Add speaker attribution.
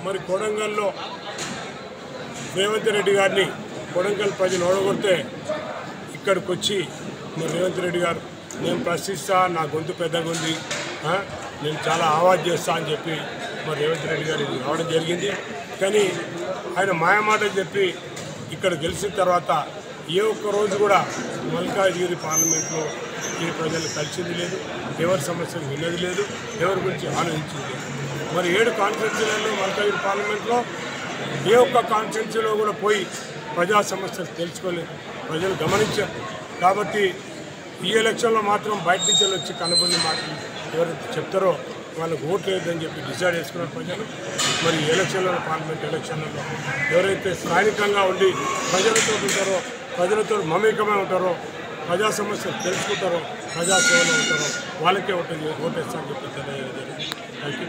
Speaker 1: మరి కొడంగల్లో రేవంత్ రెడ్డి గారిని కొడంగల్ ప్రజలు ఓడగొడితే ఇక్కడికి వచ్చి మరి రేవంత్ రెడ్డి గారు నేను ప్రశ్నిస్తా, నా గొంతు పెద్దగా ఉంది, నేను చాలా ఆవాజ్ చేస్తా అని చెప్పి మరి రేవంత్ రెడ్డి గారు రావడం జరిగింది. కానీ ఆయన మాయమాటలు చెప్పి ఇక్కడ గెలిచిన తర్వాత ఏ ఒక్క రోజు కూడా మల్కాజ్గిరి పార్లమెంట్లో ఈ ప్రజలు కలిసింది లేదు, ఎవరి సమస్యలు విన్నది లేదు, ఎవరి గురించి ఆలోచించింది లేదు. మరి 7 కాన్స్టిట్యూన్సీలలో మల్కాజ్గిరి పార్లమెంట్లో ఏ ఒక్క కాన్స్టిట్యూన్సీలో కూడా పోయి ప్రజా సమస్యలు తెలుసుకోలేదు, ప్రజలు గమనించారు. కాబట్టి ఈ ఎలక్షన్లో మాత్రం బయట నుంచి వచ్చి కనబడిన మాటలు ఎవరైతే చెప్తారో వాళ్ళకు ఓట్లు వేయద్దని చెప్పి డిసైడ్ చేసుకున్నారు ప్రజలు. మరి ఈ ఎలక్షన్లలో పార్లమెంట్ ఎలక్షన్లలో ఎవరైతే స్థానికంగా ఉండి ప్రజలతో ఉంటారో, ప్రజలతో మమేకమై ఉంటారో, ప్రజా సమస్యలు తెలుసుకుంటారో, ప్రజాసేవలో ఉంటారో వాళ్ళకే ఓటేస్తామని చెప్పి తెలియజేయాలి. Thank you.